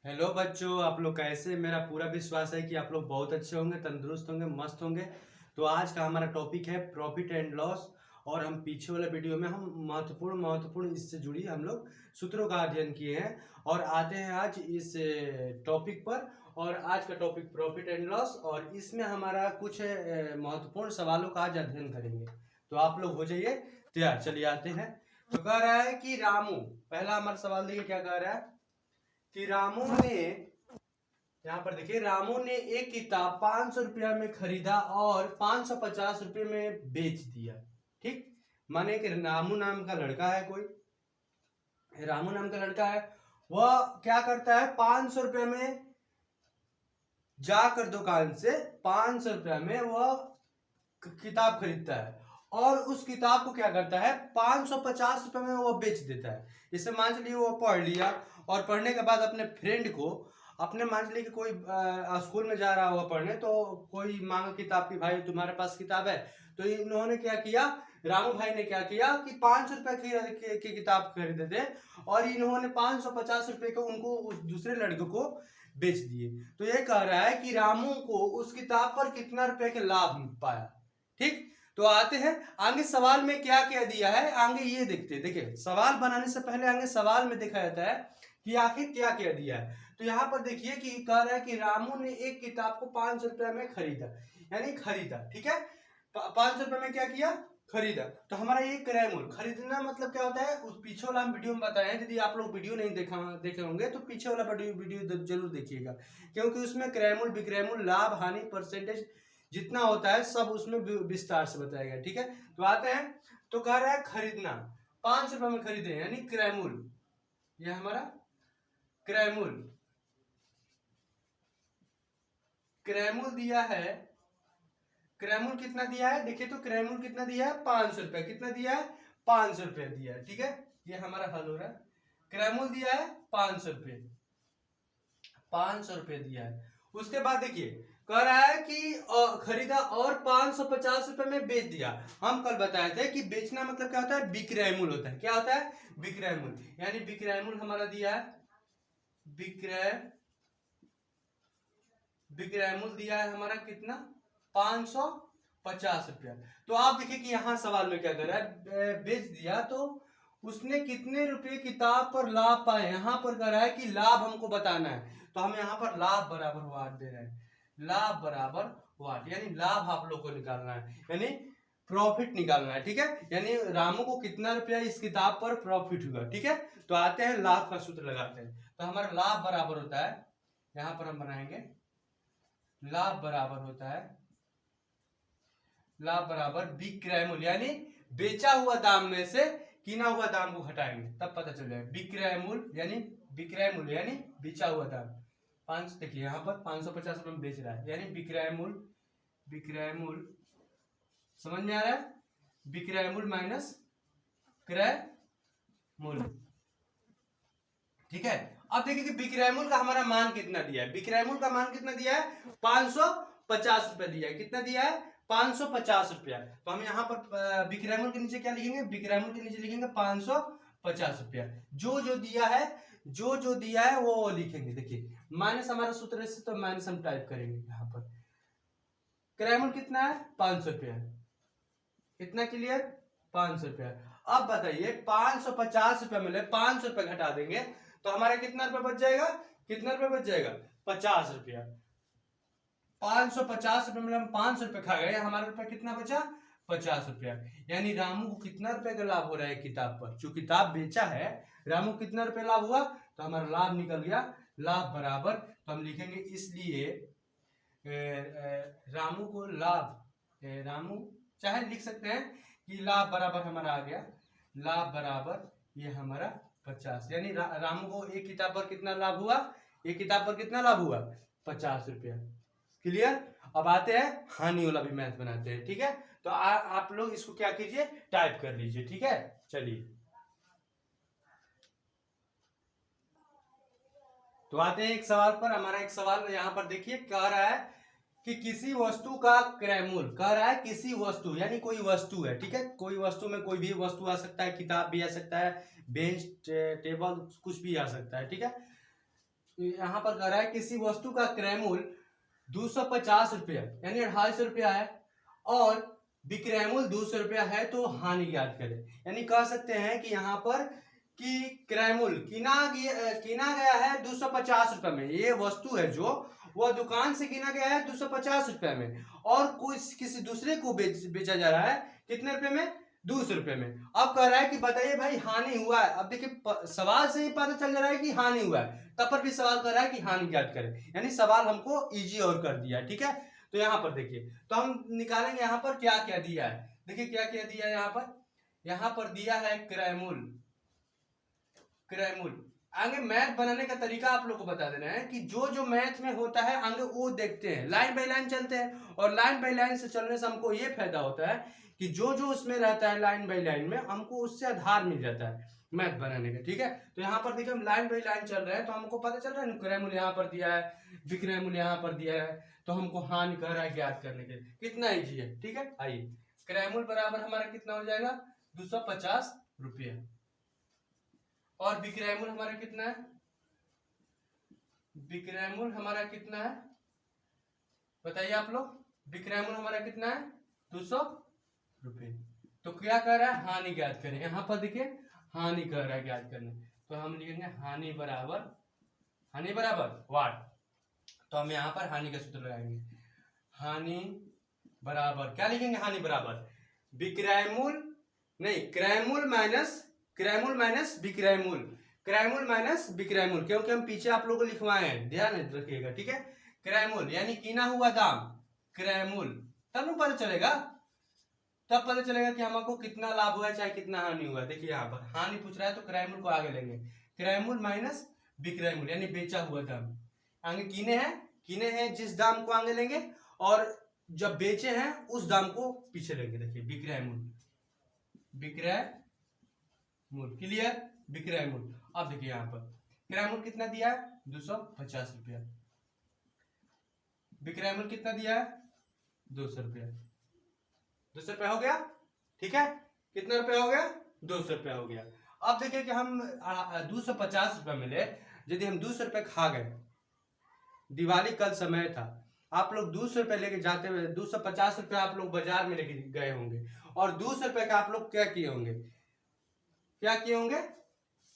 Hello बच्चों, आप लोग कैसे? मेरा पूरा विश्वास है कि आप लोग बहुत अच्छे होंगे, तंदुरुस्त होंगे, मस्त होंगे। तो आज का हमारा टॉपिक है प्रॉफिट एंड लॉस। और हम पीछे वाले वीडियो में हम महत्वपूर्ण इससे जुड़ी हम लोग सूत्रों का अध्ययन किए हैं और आते हैं आज इस टॉपिक पर। और आज का टॉपिक प्रॉफिट एंड लॉस और इसमें हमारा कुछ महत्वपूर्ण सवालों का आज अध्ययन करेंगे। तो आप लोग हो जाइए तैयार, चलिए आते हैं। तो कह रहा है कि रामू, पहला हमारा सवाल देखिए क्या कह रहा है कि रामू ने, यहाँ पर देखिए, रामू ने एक किताब 500 रुपया में खरीदा और 550 रुपये में बेच दिया। ठीक, माने कि रामू नाम का लड़का है, कोई रामू नाम का लड़का है। वह क्या करता है, 500 रुपये में जाकर दुकान से 500 रुपया में वह किताब खरीदता है और उस किताब को क्या करता है, 550 रुपये में वो बेच देता है। जैसे मान चलिए वो पढ़ लिया और पढ़ने के बाद अपने फ्रेंड को, अपने मान चलिए कि कोई स्कूल में जा रहा हुआ पढ़ने, तो कोई मांगा किताब की, भाई तुम्हारे पास किताब है? तो इन्होंने क्या किया, रामू भाई ने क्या किया कि 500 रुपये की किताब खरीदे थे और इन्होंने 550 रुपये को उनको उस दूसरे लड़के को बेच दिए। तो ये कह रहा है कि रामू को उस किताब पर कितना रुपए के लाभ पाया। ठीक, तो आते हैं आगे सवाल में क्या क्या दिया है, आगे ये देखते हैं। देखिए, सवाल बनाने से पहले आगे सवाल में देखा जाता है कि आखिर क्या क्या दिया है। तो यहाँ पर देखिए कि कह रहा है कि रामू ने एक किताब को 500 रुपया में खरीदा, यानी खरीदा। ठीक है, 500 रुपये में क्या किया, खरीदा। तो हमारा ये क्रय मूल्य, खरीदना मतलब क्या होता है, उस पीछे वाला हम वीडियो में बताए हैं। यदि आप लोग वीडियो नहीं देखे होंगे तो पीछे वाला वीडियो जरूर देखिएगा, क्योंकि उसमें क्रय मूल्य, विक्रय मूल्य, लाभ हानि, परसेंटेज जितना होता है सब उसमें विस्तार से बताया गया। ठीक है, तो आते हैं। तो कह रहा है खरीदना, 500 रुपये में खरीदे यानी क्रय मूल्य, यह हमारा क्रय मूल्य, क्रय मूल्य दिया है। क्रय मूल्य कितना दिया है, देखिए तो क्रय मूल्य कितना दिया है, 500 रुपये। कितना दिया है, 500 रुपये दिया है। ठीक है, ये हमारा हल हो रहा है। क्रय मूल्य दिया है 500 रुपये, 500 रुपये दिया है। उसके बाद देखिए कह रहा है कि खरीदा और 550 रुपये में बेच दिया। हम कल बताए थे कि बेचना मतलब क्या होता है, विक्रय मूल्य होता है। क्या होता है, विक्रय मूल्य, यानी विक्रय मूल्य हमारा दिया है, विक्रय मूल्य दिया है हमारा कितना, 550 रुपया। तो आप देखिए कि यहाँ सवाल में क्या कर रहा है, बेच दिया तो उसने कितने रुपए किताब पर लाभ पाए। यहाँ पर कह रहा है कि लाभ हमको बताना है, तो हम यहाँ पर लाभ बराबर वाट दे रहे हैं, लाभ बराबर वाट, यानी लाभ आप लोग को निकालना है, यानी प्रॉफिट निकालना है। ठीक है, यानी रामू को कितना रुपया इस किताब पर प्रॉफिट हुआ। ठीक है, तो आते हैं लाभ का सूत्र लगाते हैं। तो हमारा लाभ बराबर होता है, यहाँ पर हम बनाएंगे, लाभ बराबर होता है, लाभ बराबर विक्रय मूल्य, यानी बेचा हुआ दाम में से किना हुआ दाम को घटाएंगे तब पता चल जाएगा। विक्रय मूल्य यानी, विक्रय मूल्य यानी बेचा हुआ दाम। 5, देखिए यहाँ पर 550 रुपये में बेच रहा है, यानी विक्रय मूल्य, विक्रय मूल्य समझ में आ रहा है, विक्रय मूल्य माइनस क्रय मूल्य। ठीक है, अब देखिए कि विक्रय मूल्य का हमारा मान कितना दिया है, विक्रय मूल्य का मान कितना दिया है, 550 रुपया दिया है। कितना दिया है, 550 रुपया। तो हम यहाँ पर विक्रय मूल्य के नीचे क्या लिखेंगे, विक्रय मूल्य के नीचे लिखेंगे 550 रुपया। जो जो दिया है, जो जो दिया है वो लिखेंगे। देखिए माइनस हमारा सूत्र से, तो माइनस हम टाइप करेंगे यहाँ पर। क्रय मूल्य कितना है, 500 रुपया। कितना क्लियर, 500 रुपया। अब बताइए 550 रुपया मिले, 500 रुपया घटा देंगे तो हमारा कितना रुपया बच जाएगा, कितना रुपया बच जाएगा, 50 रुपया। 550 रुपये में हम 500 रुपये खा गए, हमारा रुपया कितना बचा, 50 रुपया। यानी रामू को कितना रुपए का लाभ हो रहा है किताब पर, जो किताब बेचा है रामू कितना रुपए लाभ हुआ, तो हमारा लाभ निकल गया, लाभ बराबर, तो हम लिखेंगे इसलिए रामू को लाभ, रामू चाहे लिख सकते हैं कि लाभ बराबर हमारा आ गया, लाभ बराबर ये हमारा 50, यानी रामू को एक किताब पर कितना लाभ हुआ, एक किताब पर कितना लाभ हुआ, 50 रुपया। क्लियर। अब आते हैं हानि वाला भी मैथ बनाते हैं। ठीक है, तो आप लोग इसको क्या कीजिए, टाइप कर लीजिए। ठीक है, चलिए तो आते हैं एक सवाल पर। हमारा एक सवाल यहाँ पर देखिए कह रहा है कि किसी वस्तु का क्रय मूल्य, कह रहा है किसी वस्तु यानी कोई वस्तु है। ठीक है, कोई वस्तु में कोई भी वस्तु आ सकता है, किताब भी आ सकता है, बेंच टेबल कुछ भी आ सकता है। ठीक है, यहाँ पर कह रहा है किसी वस्तु का क्रय मूल्य 250 रुपया यानी 250 रुपया है और विक्रय मूल्य 200 रुपया है तो हानि ज्ञात करें। यानी कह सकते हैं कि यहाँ पर कि क्रय मूल्य कीना गया है 250 रुपये में, ये वस्तु है जो वह दुकान से कीना गया है 250 रुपये में और कोई किसी दूसरे को बेचा जा रहा है कितने रुपए में, 200 रुपये में। अब कह रहा है कि बताइए भाई हानि हुआ है। अब देखिए सवाल से ही पता चल जा रहा है कि हानि हुआ है, तब पर भी सवाल कर रहा है कि हानि ज्ञात करें, यानी सवाल हमको इजी और कर दिया। ठीक है, तो यहाँ पर देखिए तो हम निकालेंगे यहाँ पर क्या क्या दिया है। देखिए क्या क्या दिया है यहाँ पर दिया है क्रय मूल्य। आगे मैथ बनाने का तरीका आप लोग को बता देना है कि जो जो मैथ में होता है आगे वो देखते हैं, लाइन बाय लाइन चलते हैं और लाइन बाय लाइन से चलने से हमको ये फायदा होता है कि जो जो उसमें रहता है लाइन बाय लाइन में हमको उससे आधार मिल जाता है मैथ बनाने का। ठीक है, तो यहाँ पर देखिए हम लाइन बाय लाइन चल रहे हैं तो हमको पता चल रहा है क्रय मूल्य यहाँ पर दिया है, विक्रय मूल्य यहाँ पर दिया है, तो हमको हानि कह रहा है ज्ञात करने के, कितना ईजी है। ठीक है, आइए क्रय मूल्य बराबर हमारा कितना हो जाएगा 250 रुपया और विक्रय मूल्य हमारा कितना है, विक्रय मूल्य हमारा कितना है बताइए आप लोग, विक्रय मूल्य हमारा कितना है 200 रुपये। तो क्या कह रहा है हानि ज्ञात करें, यहाँ पर देखिए हानि कह रहा है ज्ञात करने, तो हम लिखेंगे हानि बराबर वाट। तो हम यहाँ पर हानि का सूत्र लगाएंगे, हानि बराबर क्या लिखेंगे, हानि बराबर विक्रय मूल्य नहीं क्रय मूल्य माइनस विक्रय मूल्य, क्रय मूल्य माइनस विक्रय मूल्य, क्योंकि हम पीछे आप लोगों को लिखवाए हैं, ध्यान रखिएगा। ठीक है, क्रय मूल्य यानी कीना हुआ दाम, क्रय मूल्य तब पता चलेगा, कि हमको कितना लाभ हुआ है चाहे कितना हानि हुआ है। देखिए यहाँ पर हानि पूछ रहा है तो क्रय मूल्य को आगे लेंगे, क्रय मूल्य माइनस विक्रय मूल्य यानी बेचा हुआ दाम, आगे कीने हैं जिस दाम को आगे लेंगे और जब बेचे हैं उस दाम को पीछे लेंगे। देखिए विक्रय मूल्य क्लियर, विक्रय मूल्य। अब देखिए यहाँ पर क्रय मूल्य कितना दिया है 250 रुपया, विक्रय मूल्य कितना दिया है 200 रुपया, 200 रुपया हो गया। ठीक है, कितना रुपया हो गया 200 रुपया हो गया। अब देखिए कि हम 250 रुपया मिले, यदि हम 200 रुपये खा गए, दिवाली कल समय था, आप लोग 200 रुपये लेके जाते हुए 250 रुपया आप लोग बाजार में लेके गए होंगे और 200 रुपये का आप लोग क्या किए होंगे,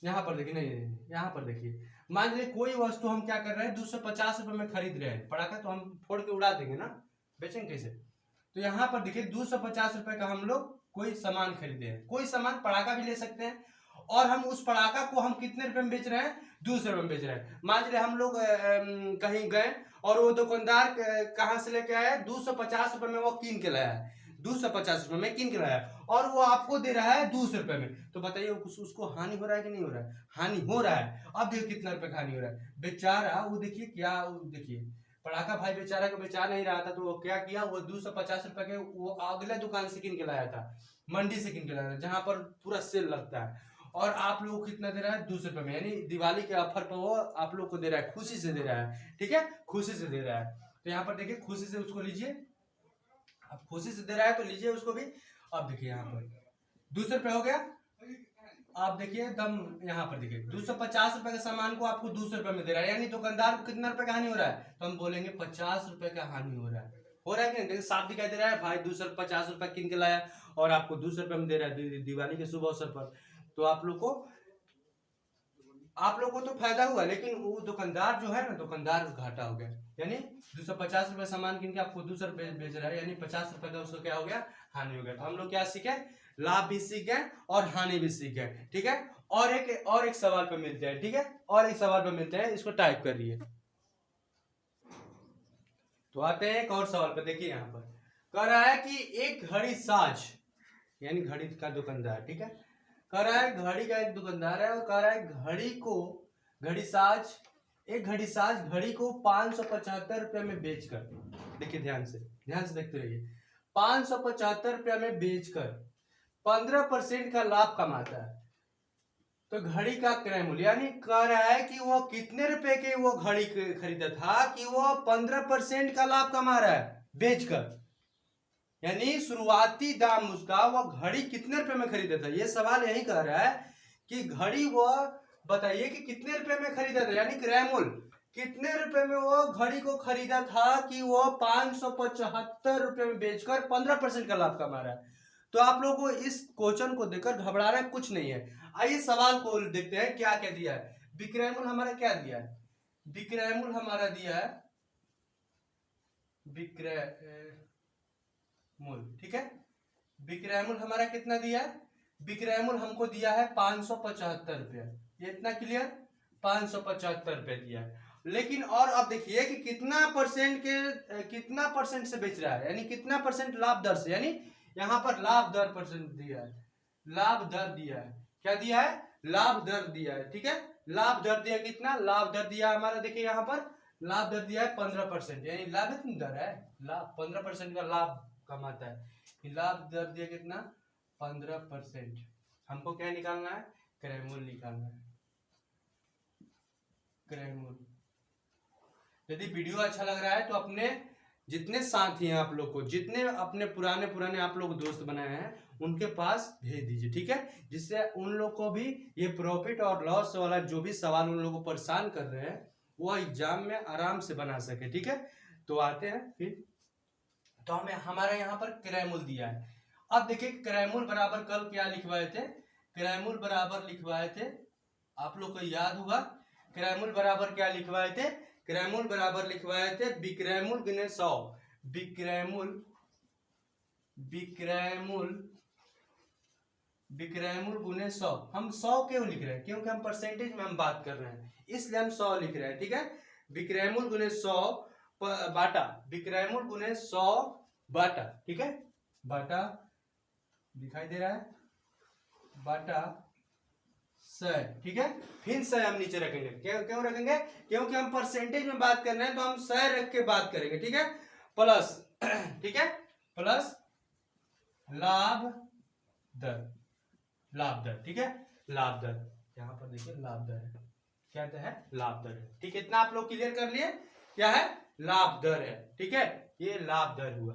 यहाँ पर देखिए, नहीं यहाँ पर देखिए, मान लीजिए कोई वस्तु हम क्या कर रहे हैं 250 रुपये में खरीद रहे हैं, पटाखा तो हम फोड़ के उड़ा देंगे ना, बेचेंगे कैसे। तो यहाँ पर देखिए 250 रुपये का हम लोग कोई सामान खरीदे हैं, कोई सामान पटाखा भी ले सकते हैं और हम उस पटाखा को हम कितने रुपए में बेच रहे हैं 200 रुपये में बेच रहे हैं। मान लीजिए हम लोग कहीं गए और वो दुकानदार कहाँ से लेके आया 250 रुपये में वो कीन के लाया है, 250 रुपये में कीन के लाया और वो आपको दे रहा है 200 रुपये में, तो बताइए उसको हानि हो रहा है कि नहीं हो रहा है, हानि हो रहा है। अब देखिए कितना रुपये का हानि हो रहा है, बेचारा वो देखिए क्या, देखिए पटाखा भाई बेचारा को बेचा नहीं रहा था तो वो क्या किया, वो 250 रुपये के वो अगले दुकान से किन के लाया था, मंडी से किन के लाया था जहां पर पूरा सेल लगता है, और आप लोगों को कितना दे रहा है 200 रुपये में, यानी दिवाली के ऑफर पर वो आप लोग को दे रहा है, खुशी से दे रहा है। ठीक है, खुशी से दे रहा है, तो यहाँ पर देखिए खुशी से उसको लीजिए, अब खुशी से दे रहा है तो लीजिए उसको भी। अब देखिए यहाँ पर 200 रुपये हो गया। आप देखिए दम यहाँ पर देखिए 250 रुपए के सामान को आपको 200 रुपए में दे रहा है, यानी दुकानदार को कितना रुपए का हानि हो रहा है, तो हम बोलेंगे 50 रुपए का हानि हो रहा है कि नहीं, साफ दिखाई दे रहा है भाई 250 रुपए किन के लाया और आपको 200 रुपए में दे रहा है दिवाली के शुभ अवसर पर, तो आप लोग को तो फायदा हुआ, लेकिन वो दुकानदार जो है ना, दुकानदार घाटा हो गया, यानी 250 रुपए सामान किन के आपको 200 रुपए बेच रहा है, यानी 50 रुपए का उसको क्या हो गया, हानि हो गया। तो हम लोग क्या सीखे, लाभ भी सीखे और हानि भी सीखे। ठीक है, और एक सवाल पे मिलते हैं। ठीक है, और एक सवाल पे मिलते हैं, इसको टाइप करिए। तो आते हैं एक और सवाल पे, देखिए यहाँ पर कह रहा है कि एक घड़ी साज यानी घड़ी का दुकानदार, ठीक है, कह रहा है घड़ी का एक दुकानदार है और कह रहा है एक घड़ी साज घड़ी को 575 रुपये में बेचकर, देखिए ध्यान से देखते रहिए, 575 रुपये में बेचकर 15% का लाभ कमाता है, तो घड़ी का क्रय मूल्य, यानी कह रहा है कि वो कितने रुपए के वो घड़ी खरीदा था कि वो 15% का लाभ कमा रहा है बेचकर, यानी शुरुआती दाम उसका वो घड़ी कितने रुपए में खरीदा था। ये सवाल यही कह रहा है कि घड़ी वो बताइए कि कितने रुपए में खरीदा था, यानी क्रैमुल कितने रुपए में वो घड़ी को खरीदा था कि वो 575 रुपए में बेचकर 15% का लाभ कमा रहा है। तो आप लोगों को इस क्वेश्चन को देखकर घबराना कुछ नहीं है। आइए सवाल को देखते हैं क्या क्या दिया है। विक्रयमूल्य हमारा क्या दिया है, विक्रयमूल्य हमारा दिया है विक्रयमूल्य, ठीक है। विक्रयमूल्य हमारा कितना दिया है, विक्रयमूल्य हमको दिया है 575 रुपया, ये इतना क्लियर, 575 रुपये दिया है। लेकिन और अब देखिए कि कितना परसेंट से बेच रहा है, यानी कितना परसेंट लाभ दर से, यानी यहाँ पर लाभ दर परसेंट दिया है, लाभ दर दिया है, क्या दिया है, लाभ दर दिया है, ठीक है। लाभ दर दिया कितना, लाभ दर दिया हमारा, देखिए यहाँ पर लाभ दर दिया है 15%, यानी लाभ दर है, लाभ 15% का लाभ कमाता है। लाभ दर दिया कितना, 15%। हमको क्या निकालना है, क्रयमूल्य निकालना है, क्रयमूल्य। यदि वीडियो अच्छा लग रहा है तो अपने जितने साथी हैं आप लोग को, जितने अपने पुराने आप लोग दोस्त बनाए हैं उनके पास भेज दीजिए, ठीक है, जिससे उन लोग को भी ये प्रॉफिट और लॉस वाला जो भी सवाल उन लोगों को परेशान कर रहे हैं वो एग्जाम में आराम से बना सके, ठीक है। तो आते हैं फिर, तो हमें हमारे यहाँ पर क्रयमूल्य दिया है। अब देखिए क्रयमूल्य बराबर कल क्या लिखवाए थे, क्रयमूल्य बराबर लिखवाए थे, आप लोग को याद होगा क्रयमूल्य बराबर क्या लिखवाए थे, क्रयमूल्य बराबर लिखवाए थे विक्रयमूल्य गुने 100, विक्रयमूल्य गुने 100। हम 100 क्यों लिख रहे हैं, क्योंकि हम परसेंटेज में हम बात कर रहे हैं, इसलिए हम 100 लिख रहे हैं, ठीक है। विक्रयमूल्य गुने 100 बाटा, विक्रयमूल्य गुने 100 बाटा, ठीक है, बाटा दिखाई दे रहा है, बाटा 100, ठीक है। फिर 100 हम नीचे रखेंगे, क्यों रखेंगे, क्योंकि हम परसेंटेज में बात कर रहे हैं तो हम 100 रख के बात करेंगे, ठीक है, प्लस ठीक है, प्लस लाभ दर, ठीक है, लाभ दर, यहाँ पर देखिए लाभ दर है, क्या है, लाभ दर है, ठीक है। इतना आप लोग क्लियर कर लिए, क्या है, लाभ दर है, ठीक है, ये लाभ दर हुआ,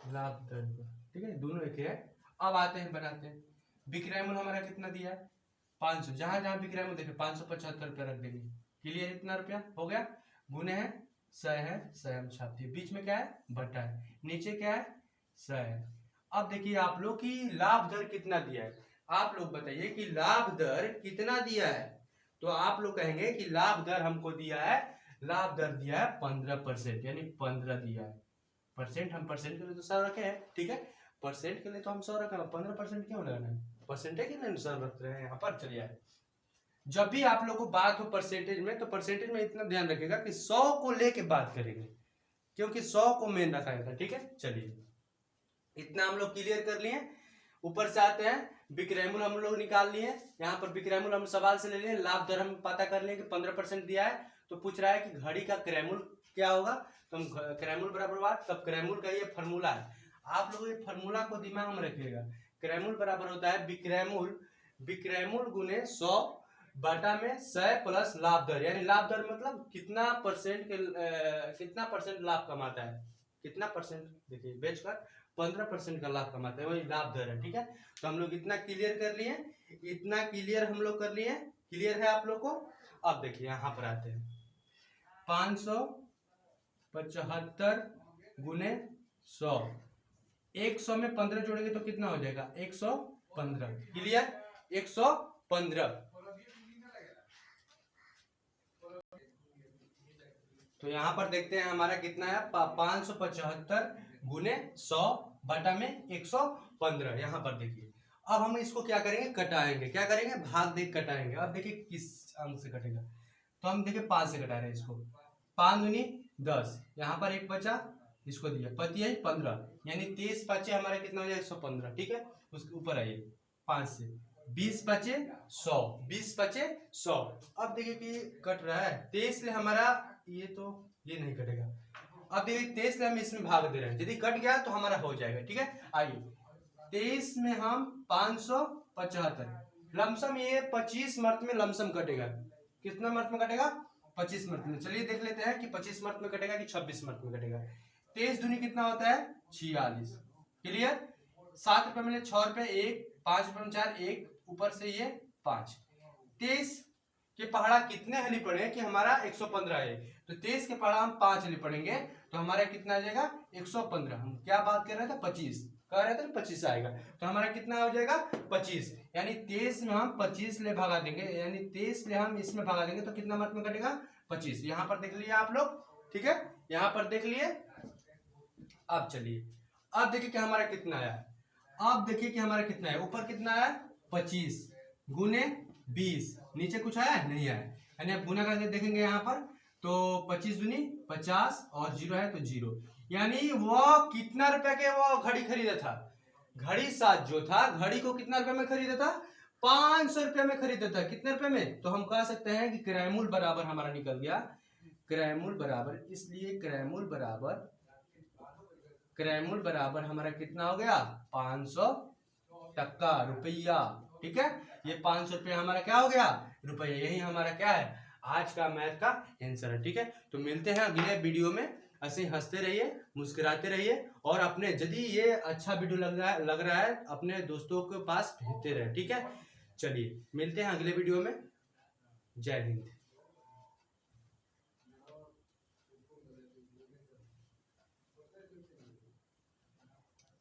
लाभ दर हुआ, ठीक है, दोनों एक है। अब आते हैं बनाते हैं, विक्रयमूल्य हमारा कितना दिया है 500, जहां जहां विक्रयमूल्य देखे 575 रुपया रख देंगे, क्लियर, इतना रुपया हो गया, गुने है 100 है, 100 हम छापते हैं, बीच में क्या है, बटा है, नीचे क्या है, 100 है। अब देखिए आप लोग की लाभ दर कितना दिया है, आप लोग बताइए कि लाभ दर कितना दिया है, तो आप लोग कहेंगे कि लाभ दर हमको दिया है, लाभ दर दिया है 15%, यानी 15 दिया है, परसेंट हम परसेंट के लिए तो 100 रखे हैं, ठीक है, परसेंट के लिए तो हम 100 रखा, 15% क्यों लगाना है, परसेंटेज के लिए 100 रख रहे हैं यहाँ पर। चलिए जब भी आप लोग को बात हो परसेंटेज में, तो परसेंटेज में इतना ध्यान रखिएगा कि 100 को लेके बात करेंगे, क्योंकि 100 को मेन रखा जाता है, ठीक है। चलिए इतना हम लोग क्लियर कर लिए। ऊपर से आते हैं, विक्रयमूल्य हम लोग निकाल लिए, यहाँ पर विक्रयमूल्य हम सवाल से ले लिए, लाभ दर हम पता कर लिए कि 15% दिया है, तो पूछ रहा है कि घड़ी का क्रयमूल्य क्या होगा, तो हम क्रयमूल्य बराबर बात, तब क्रयमूल्य का ये फॉर्मूला है, आप लोग ये फॉर्मूला को दिमाग में रखिएगा। क्रयमूल्य बराबर होता है विक्रयमूल्य गुने 100 बाटा में 100 प्लस लाभ दर, यानी लाभ दर मतलब कितना परसेंट लाभ कमाता है, कितना परसेंट, देखिए बेचकर 15% का लाभ कमाता है, वही लाभ दर है, ठीक है। तो हम लोग इतना क्लियर कर लिए, इतना क्लियर हम लोग कर लिए, क्लियर है आप लोग को। अब देखिए यहाँ पर आते हैं, 575 गुने 100, 100 में 15 जोड़ेंगे तो कितना हो जाएगा, 115, क्लियर, 115। तो यहाँ पर देखते हैं हमारा कितना है, 575 गुने 100 बटा में 115, यहाँ पर देखिए। अब हम इसको क्या करेंगे, कटाएंगे, क्या करेंगे, भाग देख कटाएंगे। अब देखिए किस अंक से कटेगा, तो हम देखिए 5 से कटा रहे हैं इसको, 5 दूनी 10, यहाँ पर एक बचा, इसको दिया, पति है 15, यानी 23 बचे हमारे कितना हो जाएगा, 115, ठीक है। उसके ऊपर आइए 5 से 20 बचे 100, 20 बचे 100। अब देखिए कि कट रहा है 23 ले हमारा, ये तो ये नहीं कटेगा। अब देखिए 23 ले हम इसमें भाग दे रहे हैं, यदि कट गया तो हमारा हो जाएगा, ठीक है। आइए 23 में हम 575, लमसम ये 25 मर्त में लमसम कटेगा, कितना मर्त में कटेगा, 25 मर्त में। चलिए देख लेते हैं कि 25 मर्त में कटेगा कि 26 मर्त में कटेगा। 23 दूनी कितना होता है, 46, क्लियर। 7 रुपए में 6 रुपए, 1, 5 रुपए में 4, 1, ऊपर से ये 5। 23 के पहाड़ा कितने हली पड़े कि हमारा 115 है, तो 23 के पहाड़ा हम 5 हली पढ़ेंगे तो हमारा कितना आ जाएगा 115। हम क्या बात कर रहे थे 25 कह रहे थे 25 आएगा, तो हमारा कितना हो जाएगा 25। यानी 23 में हम 25 ले भगा देंगे, यानी 23 ले हम इसमें भगा देंगे तो कितना मत में कटेगा 25। यहाँ पर देख लिए आप लोग, ठीक है, यहाँ पर देख लिए। अब चलिए अब देखिए कि हमारा कितना आया, अब देखिए कि हमारा कितना है, ऊपर कितना आया 25 गुने 20, नीचे कुछ आया नहीं आया, यानी अब गुना करके देखेंगे यहाँ पर तो 25 दूनी 50 और 0 है तो 0, यानी वो कितना रुपए के वो घड़ी खरीदा था, घड़ी साथ जो था घड़ी को कितना रुपए में खरीदा था 500 रुपए में खरीदा था। कितने रुपए में, तो हम कह सकते हैं कि क्रयमूल्य बराबर हमारा निकल गया, क्रयमूल्य बराबर, इसलिए क्रयमूल्य बराबर हमारा कितना हो गया 500 टक्का रुपया। ठीक है, ये 500 रुपया हमारा क्या हो गया रुपया, यही हमारा क्या है आज का मैथ का आंसर है। ठीक है, तो मिलते हैं अगले वीडियो में, ऐसे हंसते रहिए मुस्कुराते रहिए और अपने यदि ये अच्छा वीडियो लग रहा है अपने दोस्तों के पास भेजते रहे। ठीक है, चलिए मिलते हैं अगले वीडियो में, जय हिंद।